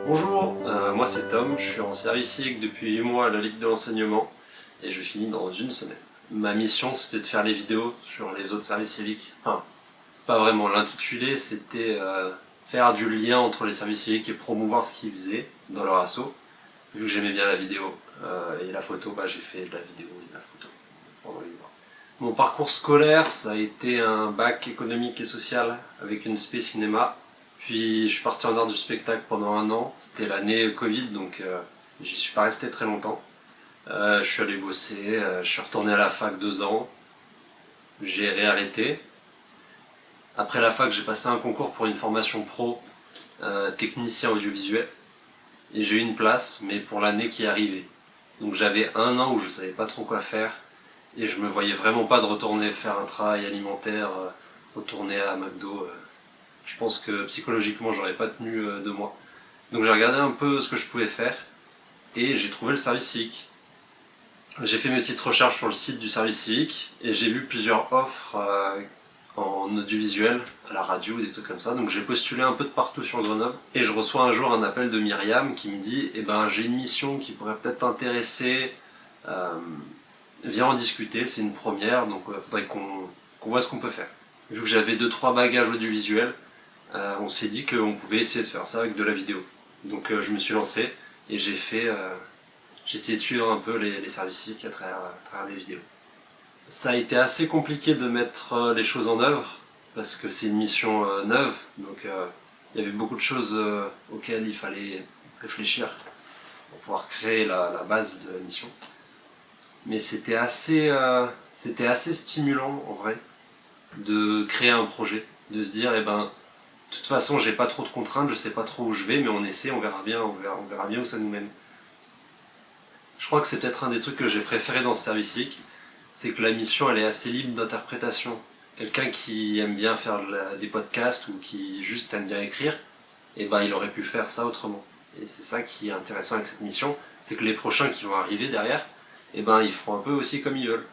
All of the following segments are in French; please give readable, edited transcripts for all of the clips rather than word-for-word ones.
Bonjour, moi c'est Tom, je suis en service civique depuis 8 mois à la Ligue de l'enseignement et je finis dans une semaine. Ma mission c'était de faire les vidéos sur les autres services civiques. Enfin, pas vraiment, l'intitulé c'était faire du lien entre les services civiques et promouvoir ce qu'ils faisaient dans leur asso. Vu que j'aimais bien la vidéo et la photo, j'ai fait de la vidéo et de la photo pendant les mois. Mon parcours scolaire, ça a été un bac économique et social avec une spé cinéma. Puis je suis parti en art du spectacle pendant 1 an, c'était l'année Covid, donc j'y suis pas resté très longtemps. Je suis allé bosser, je suis retourné à la fac 2 ans, j'ai réarrêté. Après la fac, j'ai passé un concours pour une formation pro technicien audiovisuel et j'ai eu une place, mais pour l'année qui arrivait. Donc j'avais 1 an où je savais pas trop quoi faire et je me voyais vraiment pas de retourner faire un travail alimentaire, retourner à McDo. Je pense que psychologiquement j'aurais pas tenu 2 mois. Donc j'ai regardé un peu ce que je pouvais faire et j'ai trouvé le service civique. J'ai fait mes petites recherches sur le site du service civique et j'ai vu plusieurs offres en audiovisuel, à la radio, des trucs comme ça. Donc j'ai postulé un peu de partout sur Grenoble et je reçois un jour un appel de Myriam qui me dit j'ai une mission qui pourrait peut-être t'intéresser, viens en discuter, c'est une première, donc il faudrait qu'on voit ce qu'on peut faire. Vu que j'avais 2-3 bagages audiovisuels, on s'est dit qu'on pouvait essayer de faire ça avec de la vidéo. Donc je me suis lancé et j'ai essayé de suivre un peu les services civiques à travers des vidéos. Ça a été assez compliqué de mettre les choses en œuvre parce que c'est une mission neuve, donc il y avait beaucoup de choses auxquelles il fallait réfléchir pour pouvoir créer la base de la mission. Mais c'était assez stimulant en vrai de créer un projet, de se dire de toute façon, j'ai pas trop de contraintes, je sais pas trop où je vais, mais on essaie, on verra bien où ça nous mène. Je crois que c'est peut-être un des trucs que j'ai préféré dans ce service civique, c'est que la mission elle est assez libre d'interprétation. Quelqu'un qui aime bien faire des podcasts ou qui juste aime bien écrire, il aurait pu faire ça autrement. Et c'est ça qui est intéressant avec cette mission, c'est que les prochains qui vont arriver derrière, ils feront un peu aussi comme ils veulent.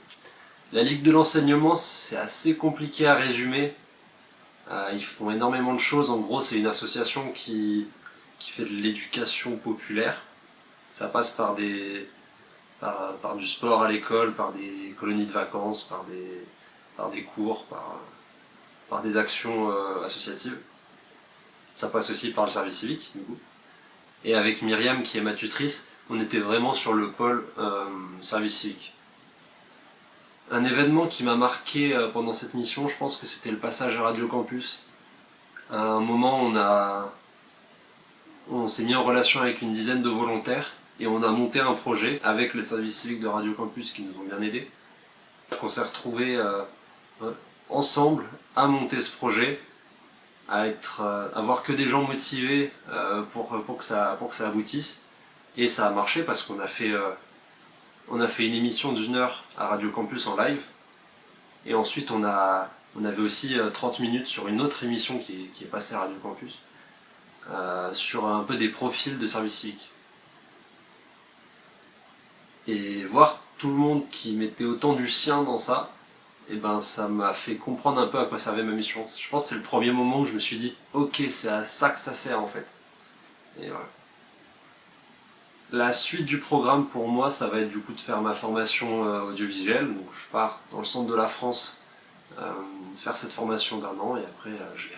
La Ligue de l'enseignement, c'est assez compliqué à résumer. Ils font énormément de choses. En gros, c'est une association qui fait de l'éducation populaire. Ça passe par du sport à l'école, par des colonies de vacances, par des cours, par des actions associatives. Ça passe aussi par le service civique, du coup. Et avec Myriam, qui est ma tutrice, on était vraiment sur le pôle service civique. Un événement qui m'a marqué pendant cette mission, je pense que c'était le passage à Radio Campus. À un moment, on s'est mis en relation avec une dizaine de volontaires et on a monté un projet avec le service civique de Radio Campus qui nous ont bien aidés. On s'est retrouvés ensemble à monter ce projet, à avoir que des gens motivés pour que ça aboutisse. Et ça a marché parce qu'on a fait une émission d'1 heure à Radio Campus en live. Et ensuite on avait aussi 30 minutes sur une autre émission qui est passée à Radio Campus. Sur un peu des profils de service civique. Et voir tout le monde qui mettait autant du sien dans ça, ça m'a fait comprendre un peu à quoi servait ma mission. Je pense que c'est le premier moment où je me suis dit ok, c'est à ça que ça sert en fait. Et voilà. La suite du programme pour moi, ça va être du coup de faire ma formation audiovisuelle. Donc je pars dans le centre de la France faire cette formation d'1 an et après je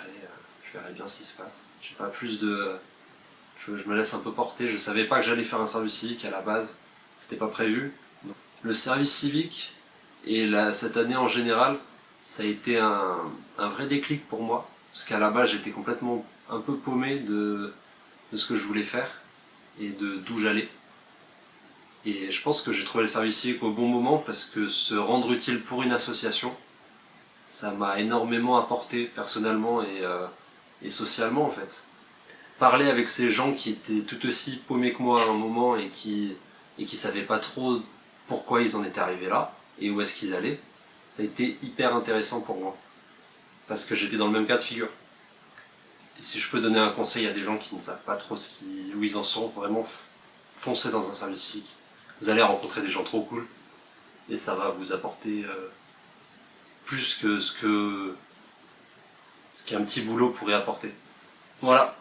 verrai bien ce qui se passe. J'ai pas plus de... Je me laisse un peu porter, je savais pas que j'allais faire un service civique à la base, c'était pas prévu. Le service civique et cette année en général, ça a été un vrai déclic pour moi, parce qu'à la base j'étais complètement un peu paumé de ce que je voulais faire et d'où j'allais. Et je pense que j'ai trouvé le service civique au bon moment parce que se rendre utile pour une association, ça m'a énormément apporté personnellement et socialement en fait. Parler avec ces gens qui étaient tout aussi paumés que moi à un moment et qui savaient pas trop pourquoi ils en étaient arrivés là et où est-ce qu'ils allaient, ça a été hyper intéressant pour moi. Parce que j'étais dans le même cas de figure. Et si je peux donner un conseil à des gens qui ne savent pas trop où ils en sont, vraiment foncez dans un service civique. Vous allez rencontrer des gens trop cool. et ça va vous apporter plus que ce qu'un petit boulot pourrait apporter. Voilà.